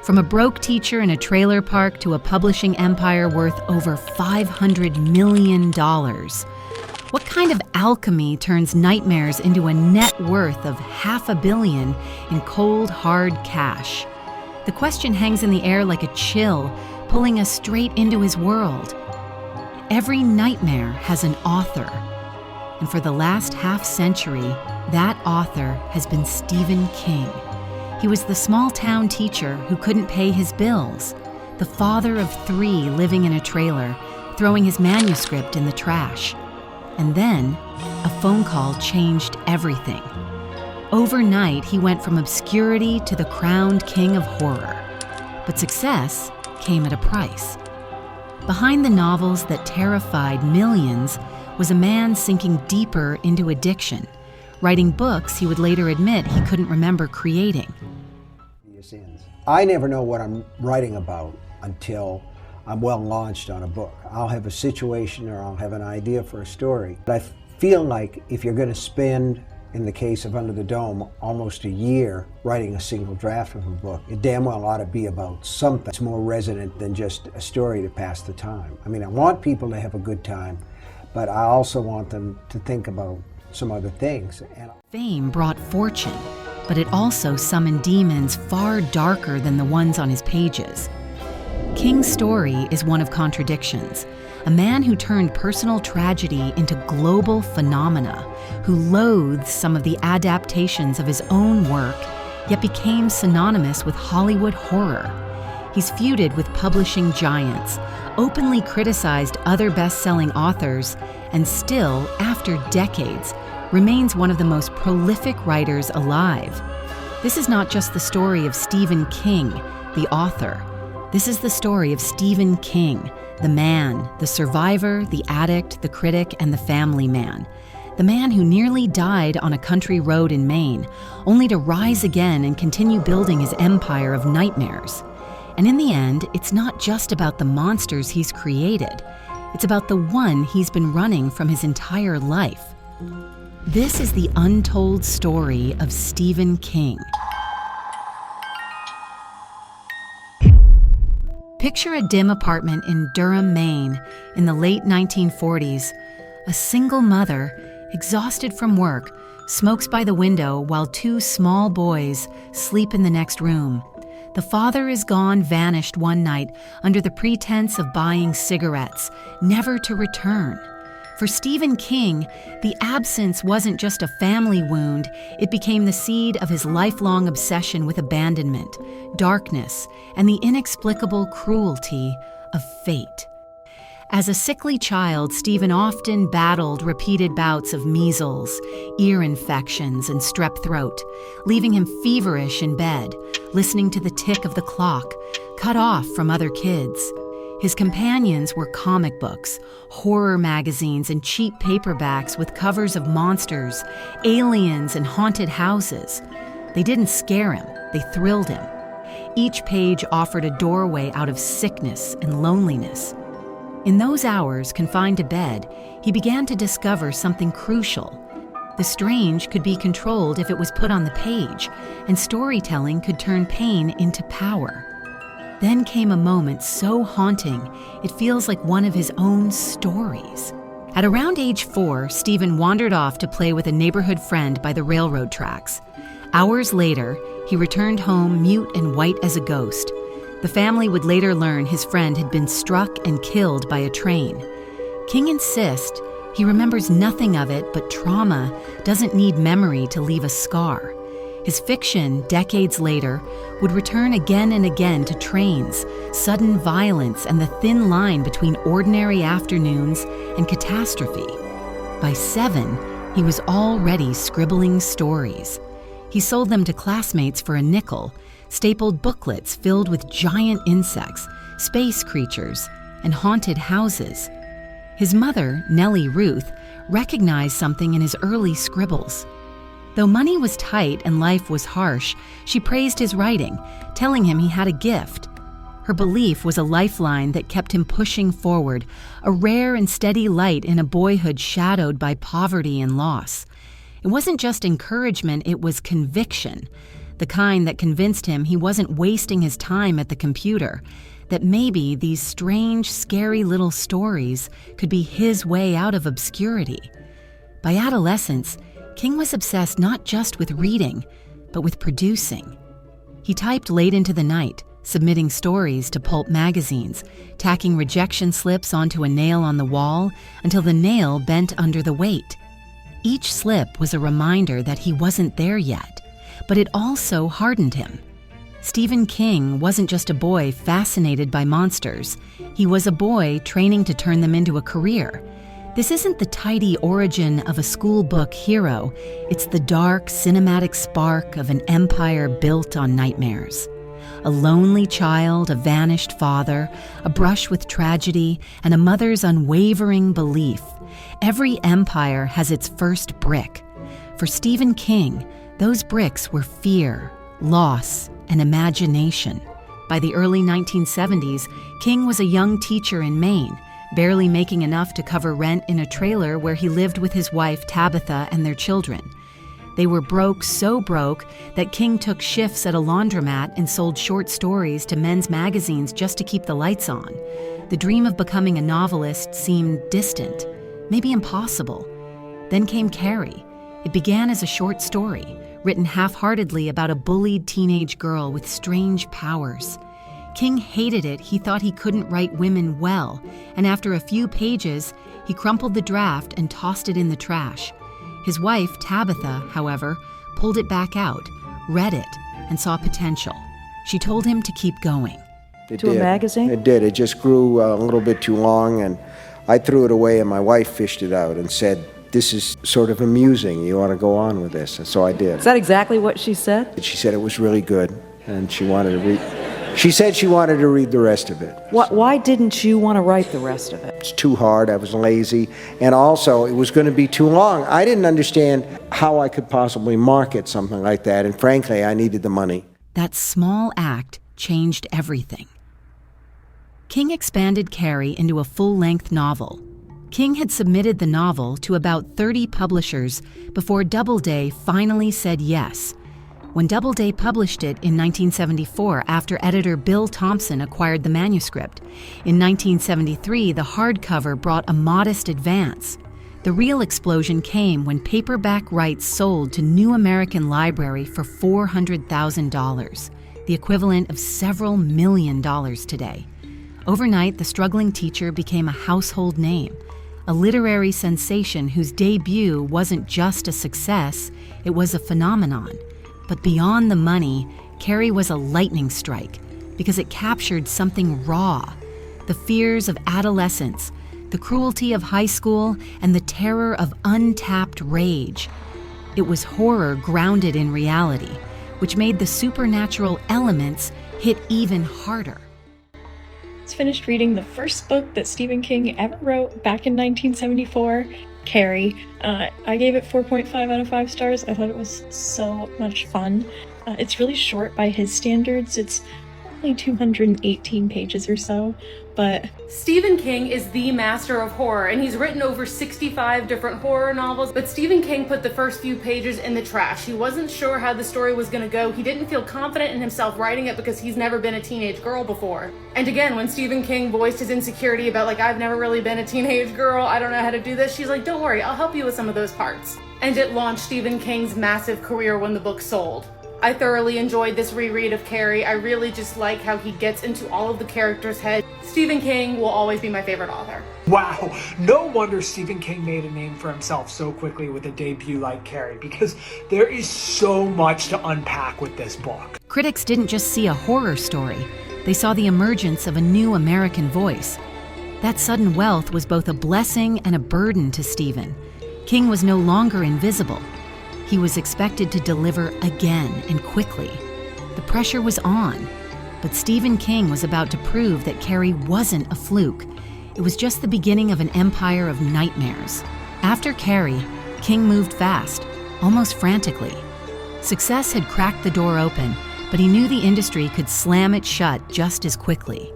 From a broke teacher in a trailer park to a publishing empire worth over $500 million. What kind of alchemy turns nightmares into a net worth of $500 million in cold, hard cash? The question hangs in the air like a chill, pulling us straight into his world. Every nightmare has an author. And for the last half-century, that author has been Stephen King. He was the small-town teacher who couldn't pay his bills, the father of 3 living in a trailer, throwing his manuscript in the trash. And then, a phone call changed everything. Overnight, he went from obscurity to the crowned king of horror. But success came at a price. Behind the novels that terrified millions was a man sinking deeper into addiction, writing books he would later admit he couldn't remember creating. I never know what I'm writing about until I'm well launched on a book. I'll have a situation or I'll have an idea for a story. But I feel like if you're going to spend, in the case of Under the Dome, almost a year writing a single draft of a book, it damn well ought to be about something that's more resonant than just a story to pass the time. I mean, I want people to have a good time, but I also want them to think about some other things. Fame brought fortune, but it also summoned demons far darker than the ones on his pages. King's story is one of contradictions. A man who turned personal tragedy into global phenomena, who loathes some of the adaptations of his own work, yet became synonymous with Hollywood horror. He's feuded with publishing giants, openly criticized other best-selling authors, and still, after decades, remains one of the most prolific writers alive. This is not just the story of Stephen King, the author. This is the story of Stephen King, the man, the survivor, the addict, the critic, and the family man. The man who nearly died on a country road in Maine, only to rise again and continue building his empire of nightmares. And in the end, it's not just about the monsters he's created. It's about the one he's been running from his entire life. This is the untold story of Stephen King. Picture a dim apartment in Durham, Maine, in the late 1940s. A single mother, exhausted from work, smokes by the window while 2 small boys sleep in the next room. The father is gone, vanished one night under the pretense of buying cigarettes, never to return. For Stephen King, the absence wasn't just a family wound, it became the seed of his lifelong obsession with abandonment, darkness, and the inexplicable cruelty of fate. As a sickly child, Stephen often battled repeated bouts of measles, ear infections, and strep throat, leaving him feverish in bed, listening to the tick of the clock, cut off from other kids. His companions were comic books, horror magazines, and cheap paperbacks with covers of monsters, aliens, and haunted houses. They didn't scare him, they thrilled him. Each page offered a doorway out of sickness and loneliness. In those hours, confined to bed, he began to discover something crucial. The strange could be controlled if it was put on the page, and storytelling could turn pain into power. Then came a moment so haunting, it feels like one of his own stories. At around age 4, Stephen wandered off to play with a neighborhood friend by the railroad tracks. Hours later, he returned home mute and white as a ghost. The family would later learn his friend had been struck and killed by a train. King insists he remembers nothing of it, but trauma doesn't need memory to leave a scar. His fiction, decades later, would return again and again to trains, sudden violence, and the thin line between ordinary afternoons and catastrophe. By 7, he was already scribbling stories. He sold them to classmates for a nickel, stapled booklets filled with giant insects, space creatures, and haunted houses. His mother, Nellie Ruth, recognized something in his early scribbles. Though money was tight and life was harsh, she praised his writing, telling him he had a gift. Her belief was a lifeline that kept him pushing forward, a rare and steady light in a boyhood shadowed by poverty and loss. It wasn't just encouragement, it was conviction. the kind that convinced him he wasn't wasting his time at the computer, that maybe these strange, scary little stories could be his way out of obscurity. By adolescence, King was obsessed not just with reading, but with producing. He typed late into the night, submitting stories to pulp magazines, tacking rejection slips onto a nail on the wall until the nail bent under the weight. Each slip was a reminder that he wasn't there yet, but it also hardened him. Stephen King wasn't just a boy fascinated by monsters. He was a boy training to turn them into a career. This isn't the tidy origin of a school book hero. It's the dark, cinematic spark of an empire built on nightmares. A lonely child, a vanished father, a brush with tragedy, and a mother's unwavering belief. Every empire has its first brick. For Stephen King, those bricks were fear, loss, and imagination. By the early 1970s, King was a young teacher in Maine, barely making enough to cover rent in a trailer where he lived with his wife Tabitha and their children. They were broke, so broke that King took shifts at a laundromat and sold short stories to men's magazines just to keep the lights on. The dream of becoming a novelist seemed distant, maybe impossible. Then came Carrie. It began as a short story, written half-heartedly about a bullied teenage girl with strange powers. King hated it. He thought he couldn't write women well, and after a few pages, he crumpled the draft and tossed it in the trash. His wife, Tabitha, however, pulled it back out, read it, and saw potential. She told him to keep going. A magazine? It did. It just grew a little bit too long, and I threw it away, and my wife fished it out and said, "This is sort of amusing. You ought to go on with this." And so I did. Is that exactly what she said? She said it was really good, and she wanted to read. She said she wanted to read the rest of it. Why didn't you want to write the rest of it? It's too hard. I was lazy. And also, it was going to be too long. I didn't understand how I could possibly market something like that. And frankly, I needed the money. That small act changed everything. King expanded Carrie into a full-length novel. King had submitted the novel to about 30 publishers before Doubleday finally said yes. When Doubleday published it in 1974 after editor Bill Thompson acquired the manuscript. In 1973, the hardcover brought a modest advance. The real explosion came when paperback rights sold to New American Library for $400,000, the equivalent of several $1 million today. Overnight, the struggling teacher became a household name, a literary sensation whose debut wasn't just a success, it was a phenomenon. But beyond the money, Carrie was a lightning strike because it captured something raw, the fears of adolescence, the cruelty of high school, and the terror of untapped rage. It was horror grounded in reality, which made the supernatural elements hit even harder. I just finished reading the first book that Stephen King ever wrote back in 1974, Carrie. I gave it 4.5 out of 5 stars. I thought it was so much fun. It's really short by his standards. It's only 218 pages or so, but Stephen King is the master of horror, and he's written over 65 different horror novels, but Stephen King put the first few pages in the trash. He wasn't sure how the story was going to go. He didn't feel confident in himself writing it because he's never been a teenage girl before. And again, when Stephen King voiced his insecurity about I've never really been a teenage girl, I don't know how to do this, she's like, don't worry, I'll help you with some of those parts. And it launched Stephen King's massive career when the book sold. I thoroughly enjoyed this reread of Carrie. I really just like how he gets into all of the characters' heads. Stephen King will always be my favorite author. Wow, no wonder Stephen King made a name for himself so quickly with a debut like Carrie, because there is so much to unpack with this book. Critics didn't just see a horror story. They saw the emergence of a new American voice. That sudden wealth was both a blessing and a burden to Stephen. King was no longer invisible. He was expected to deliver again and quickly. The pressure was on, but Stephen King was about to prove that Carrie wasn't a fluke. It was just the beginning of an empire of nightmares. After Carrie, King moved fast, almost frantically. Success had cracked the door open, but he knew the industry could slam it shut just as quickly.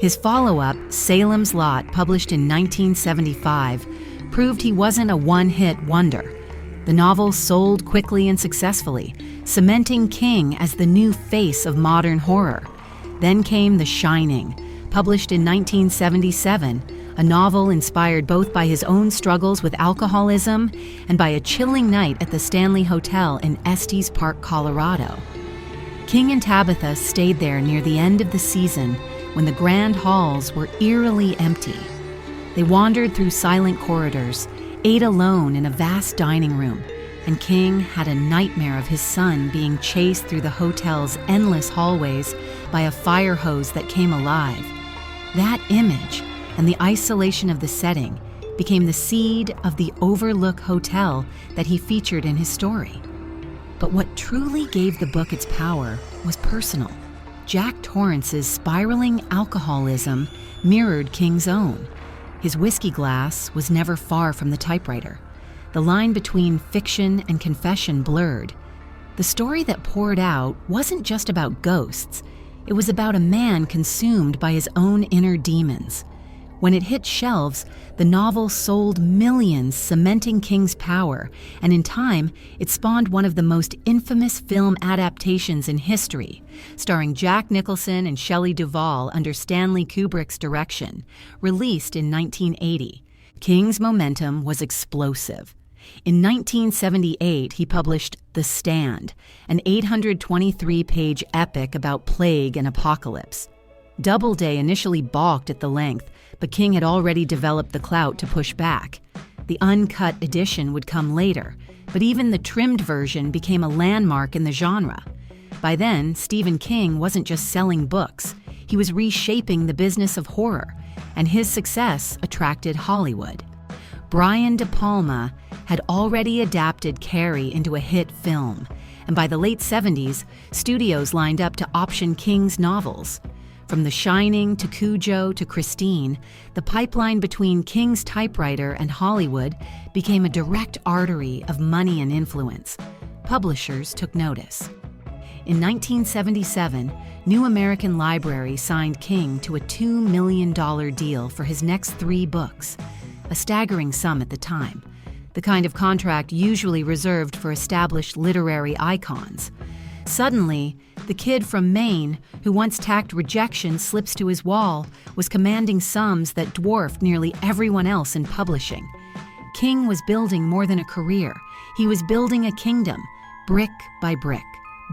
His follow-up, Salem's Lot, published in 1975, proved he wasn't a one-hit wonder. The novel sold quickly and successfully, cementing King as the new face of modern horror. Then came The Shining, published in 1977, a novel inspired both by his own struggles with alcoholism and by a chilling night at the Stanley Hotel in Estes Park, Colorado. King and Tabitha stayed there near the end of the season when the grand halls were eerily empty. They wandered through silent corridors, ate alone in a vast dining room, and King had a nightmare of his son being chased through the hotel's endless hallways by a fire hose that came alive. That image and the isolation of the setting became the seed of the Overlook Hotel that he featured in his story. But what truly gave the book its power was personal. Jack Torrance's spiraling alcoholism mirrored King's own. His whiskey glass was never far from the typewriter. The line between fiction and confession blurred. The story that poured out wasn't just about ghosts. It was about a man consumed by his own inner demons. When it hit shelves, the novel sold millions, cementing King's power, and in time, it spawned one of the most infamous film adaptations in history, starring Jack Nicholson and Shelley Duvall under Stanley Kubrick's direction, released in 1980. King's momentum was explosive. In 1978, he published The Stand, an 823-page epic about plague and apocalypse. Doubleday initially balked at the length, but King had already developed the clout to push back. The uncut edition would come later, but even the trimmed version became a landmark in the genre. By then, Stephen King wasn't just selling books, he was reshaping the business of horror, and his success attracted Hollywood. Brian De Palma had already adapted Carrie into a hit film, and by the late 70s, studios lined up to option King's novels. From The Shining to Cujo to Christine, the pipeline between King's typewriter and Hollywood became a direct artery of money and influence. Publishers took notice. In 1977, New American Library signed King to a $2 million deal for his next 3 books, a staggering sum at the time, the kind of contract usually reserved for established literary icons. Suddenly, the kid from Maine, who once tacked rejection slips to his wall, was commanding sums that dwarfed nearly everyone else in publishing. King was building more than a career. He was building a kingdom, brick by brick,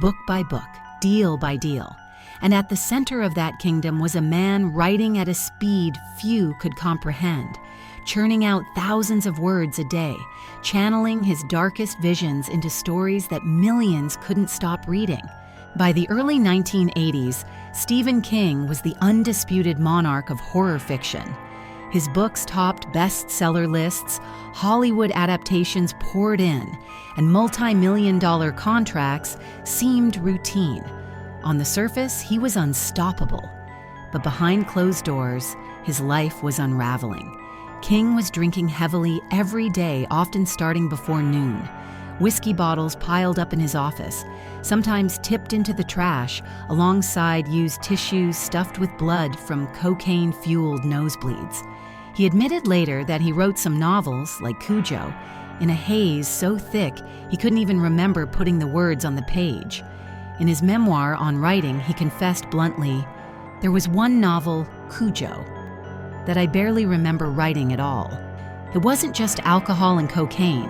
book by book, deal by deal. And at the center of that kingdom was a man writing at a speed few could comprehend, churning out thousands of words a day, channeling his darkest visions into stories that millions couldn't stop reading. By the early 1980s, Stephen King was the undisputed monarch of horror fiction. His books topped bestseller lists, Hollywood adaptations poured in, and multi-million-dollar contracts seemed routine. On the surface, he was unstoppable. But behind closed doors, his life was unraveling. King was drinking heavily every day, often starting before noon. Whiskey bottles piled up in his office, sometimes tipped into the trash, alongside used tissues stuffed with blood from cocaine-fueled nosebleeds. He admitted later that he wrote some novels, like Cujo, in a haze so thick he couldn't even remember putting the words on the page. In his memoir on writing, he confessed bluntly, "There was one novel, Cujo, that I barely remember writing at all." It wasn't just alcohol and cocaine.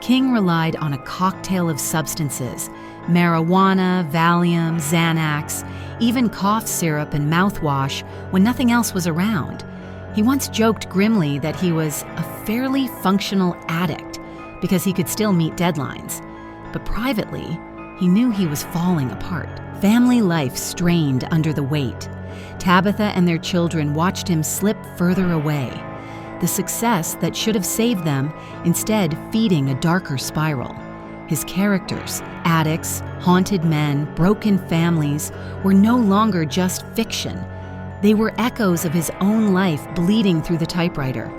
King relied on a cocktail of substances, marijuana, Valium, Xanax, even cough syrup and mouthwash when nothing else was around. He once joked grimly that he was a fairly functional addict because he could still meet deadlines. But privately, he knew he was falling apart. Family life strained under the weight. Tabitha and their children watched him slip further away. The success that should have saved them, instead feeding a darker spiral. His characters, addicts, haunted men, broken families, were no longer just fiction. They were echoes of his own life bleeding through the typewriter.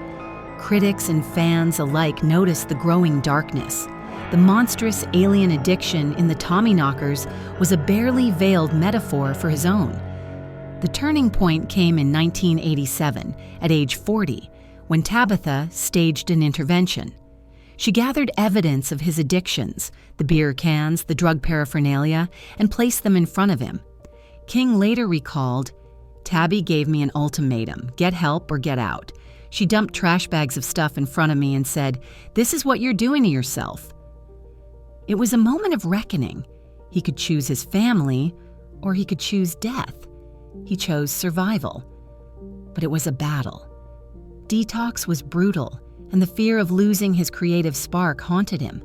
Critics and fans alike noticed the growing darkness. The monstrous alien addiction in the Tommyknockers was a barely veiled metaphor for his own. The turning point came in 1987, at age 40, when Tabitha staged an intervention. She gathered evidence of his addictions, the beer cans, the drug paraphernalia, and placed them in front of him. King later recalled, "Tabby gave me an ultimatum, get help or get out. She dumped trash bags of stuff in front of me and said, 'This is what you're doing to yourself.'" It was a moment of reckoning. He could choose his family, or he could choose death. He chose survival. But it was a battle. Detox was brutal, and the fear of losing his creative spark haunted him.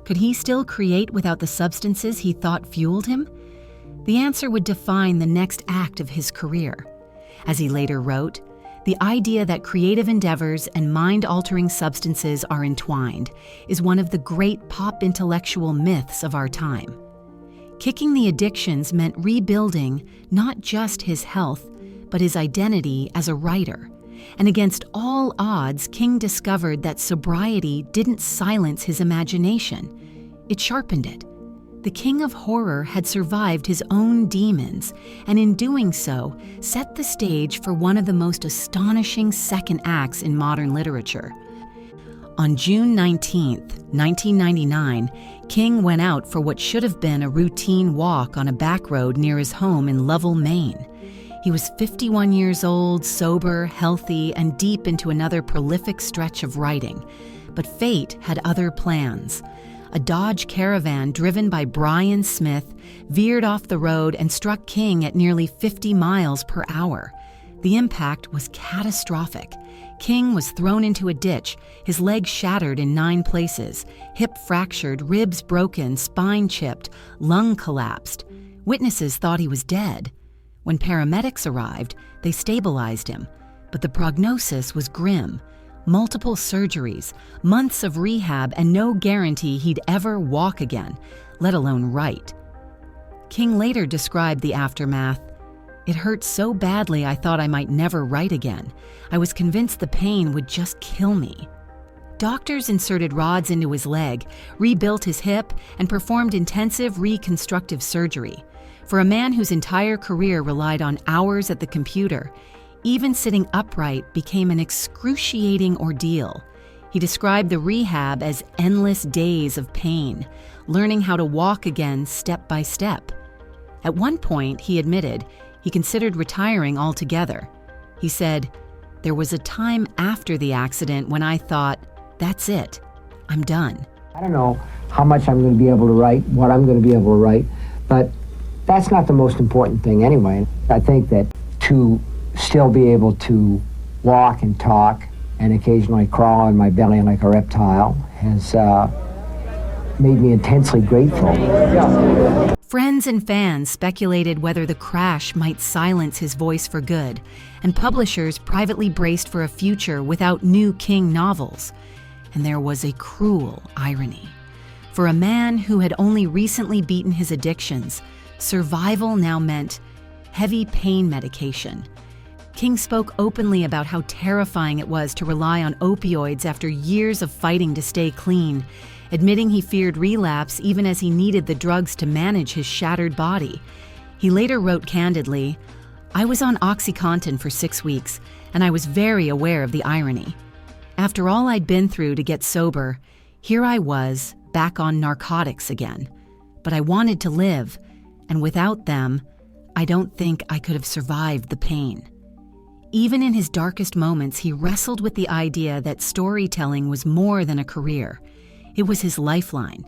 Could he still create without the substances he thought fueled him? The answer would define the next act of his career. As he later wrote, "The idea that creative endeavors and mind-altering substances are entwined is one of the great pop intellectual myths of our time." Kicking the addictions meant rebuilding not just his health, but his identity as a writer. And against all odds, King discovered that sobriety didn't silence his imagination. It sharpened it. The King of Horror had survived his own demons, and in doing so, set the stage for one of the most astonishing second acts in modern literature. On June 19, 1999, King went out for what should have been a routine walk on a back road near his home in Lovell, Maine. He was 51 years old, sober, healthy, and deep into another prolific stretch of writing. But fate had other plans. A Dodge Caravan driven by Brian Smith veered off the road and struck King at nearly 50 miles per hour. The impact was catastrophic. King was thrown into a ditch, his leg shattered in 9 places, hip fractured, ribs broken, spine chipped, lung collapsed. Witnesses thought he was dead. When paramedics arrived, they stabilized him, but the prognosis was grim. Multiple surgeries, months of rehab, and no guarantee he'd ever walk again, let alone write. King later described the aftermath. "It hurt so badly I thought I might never write again. I was convinced the pain would just kill me." Doctors inserted rods into his leg, rebuilt his hip, and performed intensive reconstructive surgery. For a man whose entire career relied on hours at the computer, even sitting upright became an excruciating ordeal. He described the rehab as endless days of pain, learning how to walk again step by step. At one point, he admitted he considered retiring altogether. He said, "There was a time after the accident when I thought, that's it, I'm done." I don't know how much I'm going to be able to write, what I'm going to be able to write, but that's not the most important thing anyway. I think that to still be able to walk and talk and occasionally crawl on my belly like a reptile has made me intensely grateful. Friends and fans speculated whether the crash might silence his voice for good, and publishers privately braced for a future without new King novels. And there was a cruel irony. For a man who had only recently beaten his addictions, survival now meant heavy pain medication. King spoke openly about how terrifying it was to rely on opioids after years of fighting to stay clean, admitting he feared relapse even as he needed the drugs to manage his shattered body. He later wrote candidly, "I was on OxyContin for 6 weeks, and I was very aware of the irony. After all I'd been through to get sober, here I was, back on narcotics again. But I wanted to live, and without them, I don't think I could have survived the pain." Even in his darkest moments, he wrestled with the idea that storytelling was more than a career. It was his lifeline.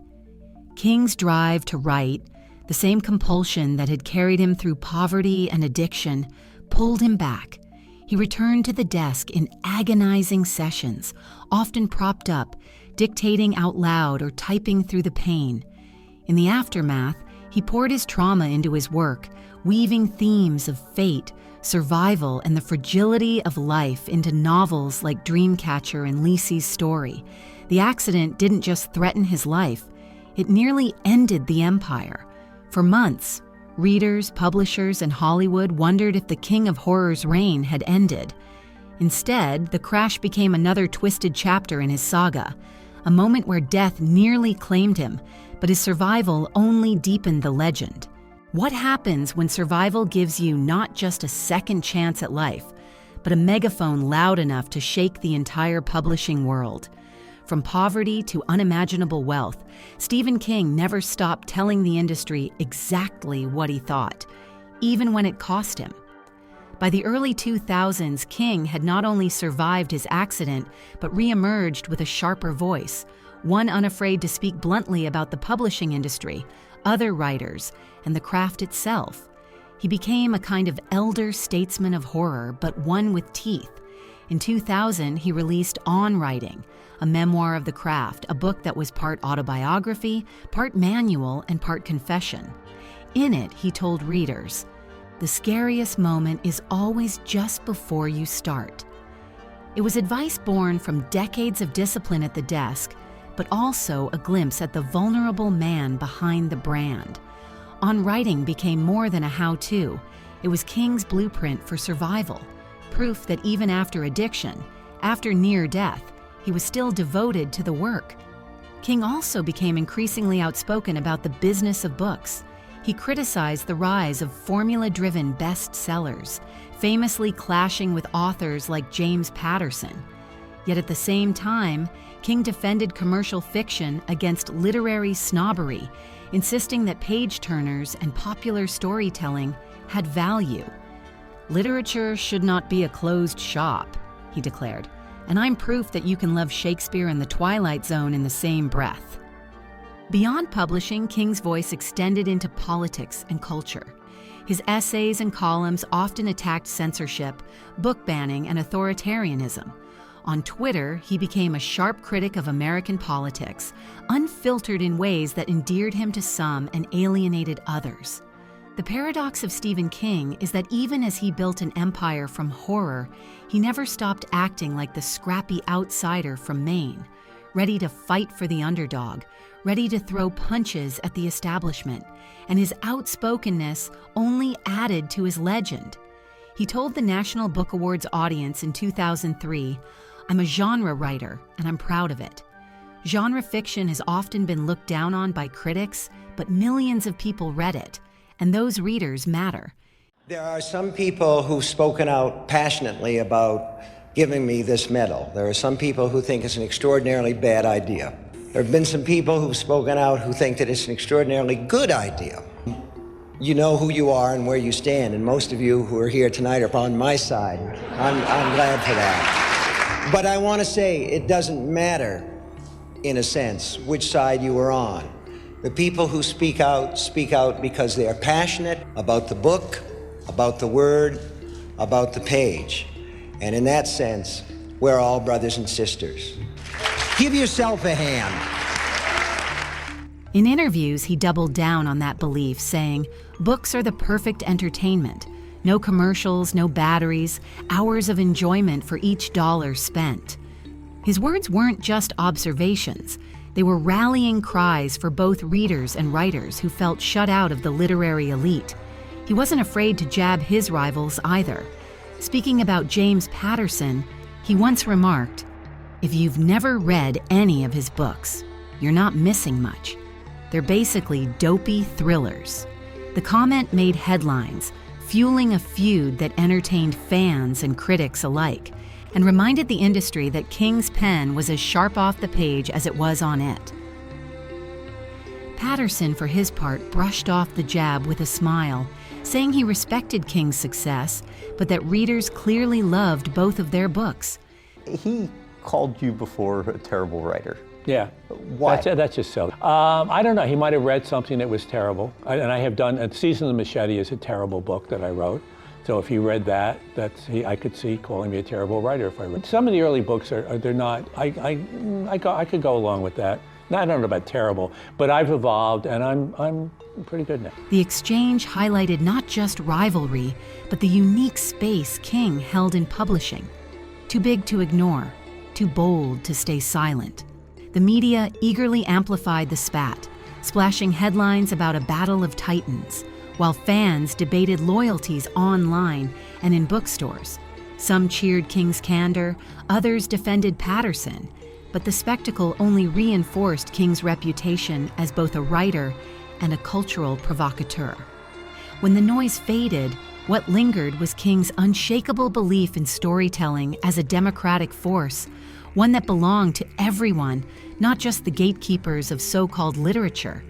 King's drive to write, the same compulsion that had carried him through poverty and addiction, pulled him back. He returned to the desk in agonizing sessions, often propped up, dictating out loud or typing through the pain. In the aftermath, he poured his trauma into his work, weaving themes of fate, survival, and the fragility of life into novels like Dreamcatcher and Lisey's Story. The accident didn't just threaten his life, it nearly ended the empire. For months, readers, publishers, and Hollywood wondered if the King of Horror's reign had ended. Instead, the crash became another twisted chapter in his saga, a moment where death nearly claimed him, but his survival only deepened the legend. What happens when survival gives you not just a second chance at life, but a megaphone loud enough to shake the entire publishing world? From poverty to unimaginable wealth, Stephen King never stopped telling the industry exactly what he thought, even when it cost him. By the early 2000s, King had not only survived his accident, but re-emerged with a sharper voice, one unafraid to speak bluntly about the publishing industry, other writers, and the craft itself. He became a kind of elder statesman of horror, but one with teeth. In 2000, he released On Writing, a memoir of the craft, a book that was part autobiography, part manual, and part confession. In it, he told readers, "The scariest moment is always just before you start." It was advice born from decades of discipline at the desk, but also a glimpse at the vulnerable man behind the brand. On Writing became more than a how-to. It was King's blueprint for survival, proof that even after addiction, after near death, he was still devoted to the work. King also became increasingly outspoken about the business of books. He criticized the rise of formula-driven bestsellers, famously clashing with authors like James Patterson. Yet at the same time, King defended commercial fiction against literary snobbery, insisting that page-turners and popular storytelling had value. "Literature should not be a closed shop," he declared, "and I'm proof that you can love Shakespeare and The Twilight Zone in the same breath." Beyond publishing, King's voice extended into politics and culture. His essays and columns often attacked censorship, book banning, and authoritarianism. On Twitter, he became a sharp critic of American politics, unfiltered in ways that endeared him to some and alienated others. The paradox of Stephen King is that even as he built an empire from horror, he never stopped acting like the scrappy outsider from Maine, ready to fight for the underdog, ready to throw punches at the establishment, and his outspokenness only added to his legend. He told the National Book Awards audience in 2003, "I'm a genre writer, and I'm proud of it." Genre fiction has often been looked down on by critics, but millions of people read it, and those readers matter. There are some people who've spoken out passionately about giving me this medal. There are some people who think it's an extraordinarily bad idea. There have been some people who've spoken out who think that it's an extraordinarily good idea. You know who you are and where you stand, and most of you who are here tonight are on my side. I'm glad for that. But I want to say it doesn't matter, in a sense, which side you are on. The people who speak out because they are passionate about the book, about the word, about the page. And in that sense, we're all brothers and sisters. Give yourself a hand. In interviews, he doubled down on that belief, saying, "Books are the perfect entertainment. No commercials, no batteries, hours of enjoyment for each dollar spent." His words weren't just observations. They were rallying cries for both readers and writers who felt shut out of the literary elite. He wasn't afraid to jab his rivals either. Speaking about James Patterson, he once remarked, "If you've never read any of his books, you're not missing much. They're basically dopey thrillers." The comment made headlines, fueling a feud that entertained fans and critics alike, and reminded the industry that King's pen was as sharp off the page as it was on it. Patterson, for his part, brushed off the jab with a smile, saying he respected King's success, but that readers clearly loved both of their books. He called you before a terrible writer. Yeah. Why? That's just silly. I don't know. He might have read something that was terrible. And I have done, Season of the Machete is a terrible book that I wrote. So if he read that, I could see calling me a terrible writer if I read. Some of the early books they're not, I could go along with that. I don't know about terrible, but I've evolved and I'm pretty good now. The exchange highlighted not just rivalry, but the unique space King held in publishing. Too big to ignore, too bold to stay silent. The media eagerly amplified the spat, splashing headlines about a battle of titans, while fans debated loyalties online and in bookstores. Some cheered King's candor, others defended Patterson, but the spectacle only reinforced King's reputation as both a writer and a cultural provocateur. When the noise faded, what lingered was King's unshakable belief in storytelling as a democratic force, one that belonged to everyone, not just the gatekeepers of so-called literature.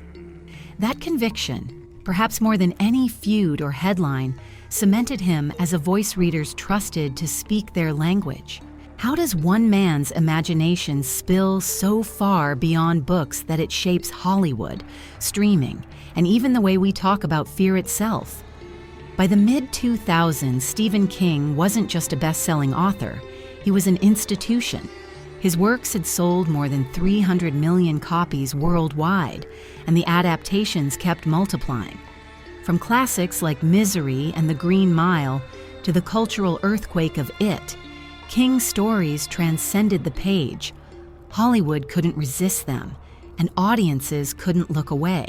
That conviction, perhaps more than any feud or headline, cemented him as a voice readers trusted to speak their language. How does one man's imagination spill so far beyond books that it shapes Hollywood, streaming, and even the way we talk about fear itself? By the mid-2000s, Stephen King wasn't just a best-selling author, he was an institution. His works had sold more than 300 million copies worldwide, and the adaptations kept multiplying. From classics like Misery and The Green Mile to the cultural earthquake of It, King's stories transcended the page. Hollywood couldn't resist them, and audiences couldn't look away.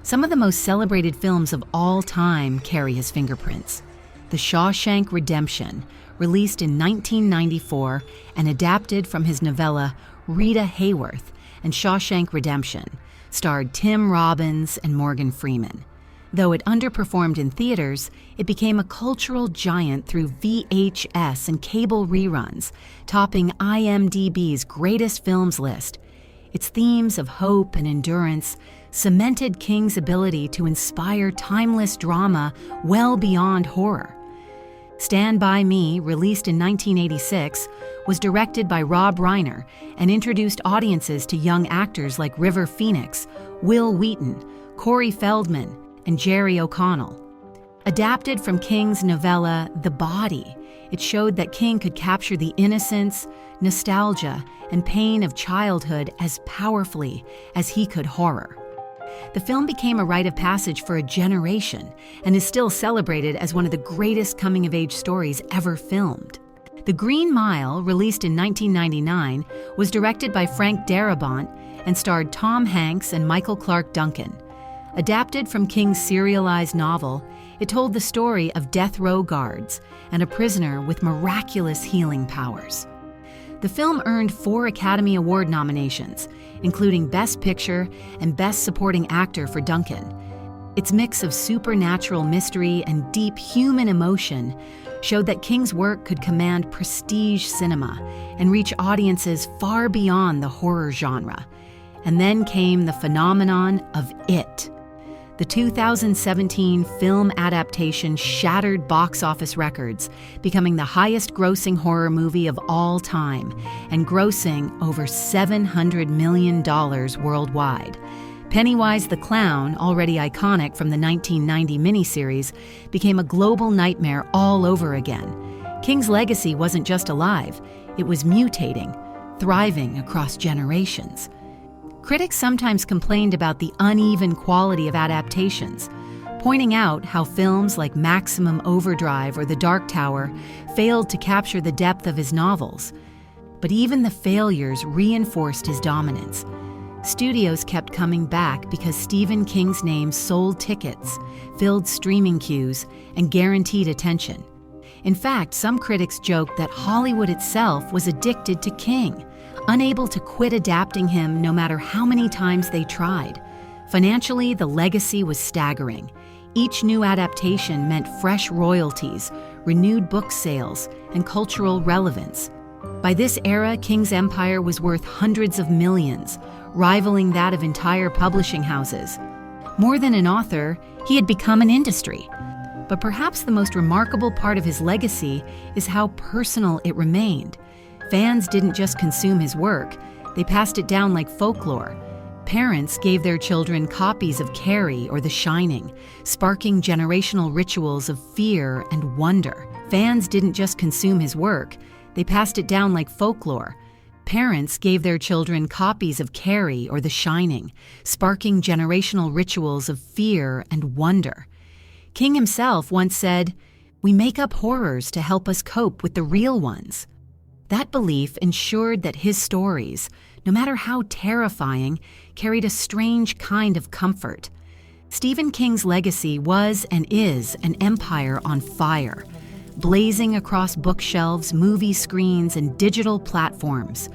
Some of the most celebrated films of all time carry his fingerprints. The Shawshank Redemption, released in 1994 and adapted from his novella Rita Hayworth and Shawshank Redemption, starred Tim Robbins and Morgan Freeman. Though it underperformed in theaters, it became a cultural giant through VHS and cable reruns, topping IMDb's greatest films list. Its themes of hope and endurance cemented King's ability to inspire timeless drama well beyond horror. Stand By Me, released in 1986, was directed by Rob Reiner and introduced audiences to young actors like River Phoenix, Will Wheaton, Corey Feldman, and Jerry O'Connell. Adapted from King's novella The Body, it showed that King could capture the innocence, nostalgia, and pain of childhood as powerfully as he could horror. The film became a rite of passage for a generation and is still celebrated as one of the greatest coming-of-age stories ever filmed. The Green Mile, released in 1999, was directed by Frank Darabont and starred Tom Hanks and Michael Clark Duncan. Adapted from King's serialized novel, it told the story of death row guards and a prisoner with miraculous healing powers. The film earned 4 Academy Award nominations, including Best Picture and Best Supporting Actor for Duncan. Its mix of supernatural mystery and deep human emotion showed that King's work could command prestige cinema and reach audiences far beyond the horror genre. And then came the phenomenon of It. The 2017 film adaptation shattered box office records, becoming the highest-grossing horror movie of all time and grossing over $700 million worldwide. Pennywise the Clown, already iconic from the 1990 miniseries, became a global nightmare all over again. King's legacy wasn't just alive, it was mutating, thriving across generations. Critics sometimes complained about the uneven quality of adaptations, pointing out how films like Maximum Overdrive or The Dark Tower failed to capture the depth of his novels. But even the failures reinforced his dominance. Studios kept coming back because Stephen King's name sold tickets, filled streaming queues, and guaranteed attention. In fact, some critics joked that Hollywood itself was addicted to King, unable to quit adapting him no matter how many times they tried. Financially, the legacy was staggering. Each new adaptation meant fresh royalties, renewed book sales, and cultural relevance. By this era, King's empire was worth hundreds of millions, rivaling that of entire publishing houses. More than an author, he had become an industry. But perhaps the most remarkable part of his legacy is how personal it remained. Fans didn't just consume his work, they passed it down like folklore. Parents gave their children copies of Carrie or The Shining, sparking generational rituals of fear and wonder. Fans didn't just consume his work, they passed it down like folklore. Parents gave their children copies of Carrie or The Shining, sparking generational rituals of fear and wonder. King himself once said, "We make up horrors to help us cope with the real ones." That belief ensured that his stories, no matter how terrifying, carried a strange kind of comfort. Stephen King's legacy was and is an empire on fire, blazing across bookshelves, movie screens, and digital platforms.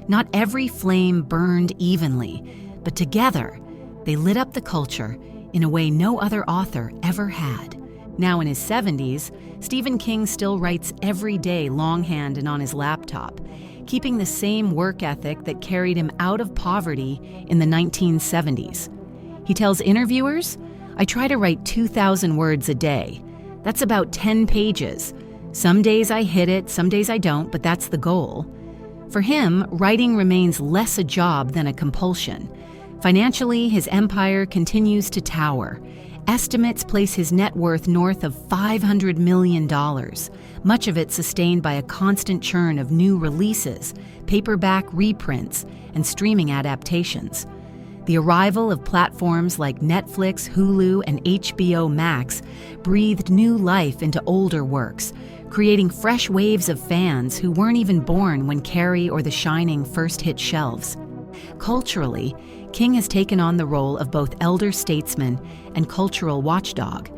Not every flame burned evenly, but together, they lit up the culture in a way no other author ever had. Now in his 70s, Stephen King still writes every day longhand and on his laptop, keeping the same work ethic that carried him out of poverty in the 1970s. He tells interviewers, "I try to write 2,000 words a day. That's about 10 pages. Some days I hit it, some days I don't, but that's the goal." For him, writing remains less a job than a compulsion. Financially, his empire continues to tower. Estimates place his net worth north of $500 million, much of it sustained by a constant churn of new releases, paperback reprints, and streaming adaptations. The arrival of platforms like Netflix, Hulu, and HBO Max breathed new life into older works, creating fresh waves of fans who weren't even born when Carrie or The Shining first hit shelves. Culturally, King has taken on the role of both elder statesman and cultural watchdog.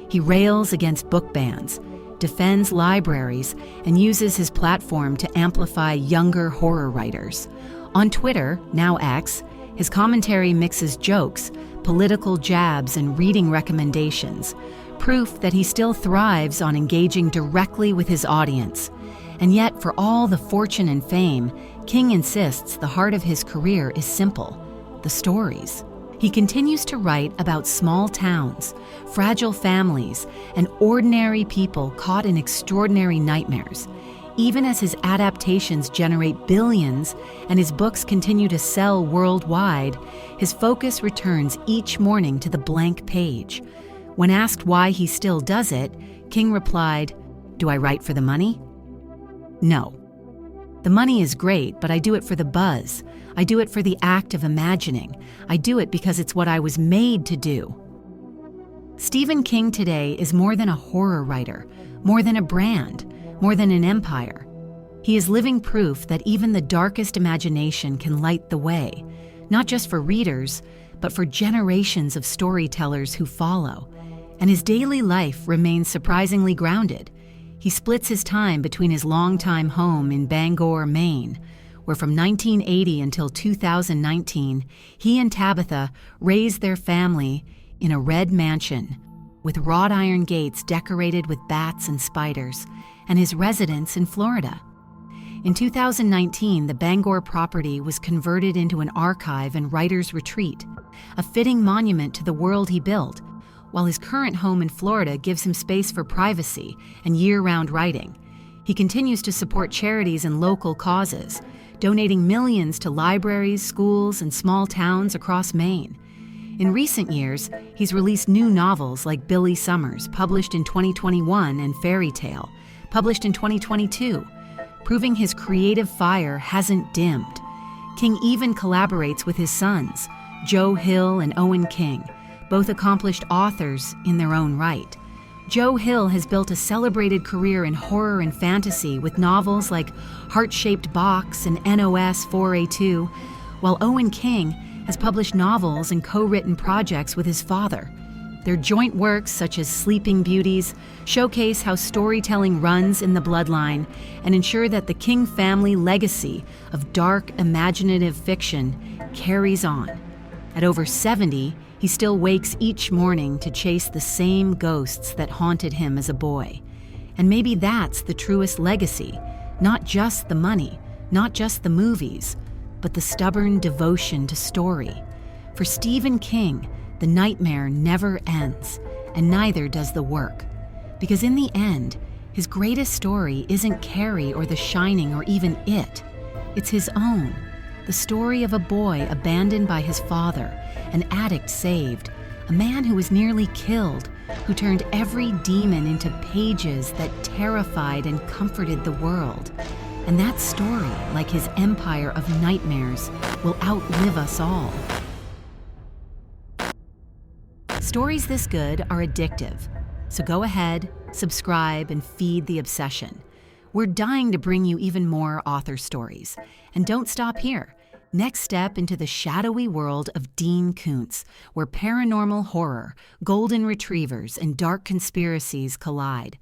He rails against book bans, defends libraries, and uses his platform to amplify younger horror writers. On Twitter, now X, his commentary mixes jokes, political jabs, and reading recommendations, proof that he still thrives on engaging directly with his audience. And yet, for all the fortune and fame, King insists the heart of his career is simple: the stories. He continues to write about small towns, fragile families, and ordinary people caught in extraordinary nightmares. Even as his adaptations generate billions and his books continue to sell worldwide, his focus returns each morning to the blank page. When asked why he still does it, King replied, "Do I write for the money? No. The money is great, but I do it for the buzz. I do it for the act of imagining. I do it because it's what I was made to do." Stephen King today is more than a horror writer, more than a brand, more than an empire. He is living proof that even the darkest imagination can light the way, not just for readers, but for generations of storytellers who follow. And his daily life remains surprisingly grounded. He splits his time between his longtime home in Bangor, Maine, where from 1980 until 2019, he and Tabitha raised their family in a red mansion with wrought iron gates decorated with bats and spiders, and his residence in Florida. In 2019, the Bangor property was converted into an archive and writer's retreat, a fitting monument to the world he built, while his current home in Florida gives him space for privacy and year-round writing. He continues to support charities and local causes, donating millions to libraries, schools, and small towns across Maine. In recent years, he's released new novels like Billy Summers, published in 2021, and Fairy Tale, published in 2022, proving his creative fire hasn't dimmed. King even collaborates with his sons, Joe Hill and Owen King, both accomplished authors in their own right. Joe Hill has built a celebrated career in horror and fantasy with novels like Heart-Shaped Box and NOS 4A2, while Owen King has published novels and co-written projects with his father. Their joint works, such as Sleeping Beauties, showcase how storytelling runs in the bloodline and ensure that the King family legacy of dark, imaginative fiction carries on. At over 70, he still wakes each morning to chase the same ghosts that haunted him as a boy. And maybe that's the truest legacy, not just the money, not just the movies, but the stubborn devotion to story. For Stephen King, the nightmare never ends, and neither does the work. Because in the end, his greatest story isn't Carrie or The Shining or even It. It's his own, the story of a boy abandoned by his father, an addict saved, a man who was nearly killed, who turned every demon into pages that terrified and comforted the world. And that story, like his empire of nightmares, will outlive us all. Stories this good are addictive, so go ahead, subscribe, and feed the obsession. We're dying to bring you even more author stories. And don't stop here. Next, step into the shadowy world of Dean Koontz, where paranormal horror, golden retrievers, and dark conspiracies collide.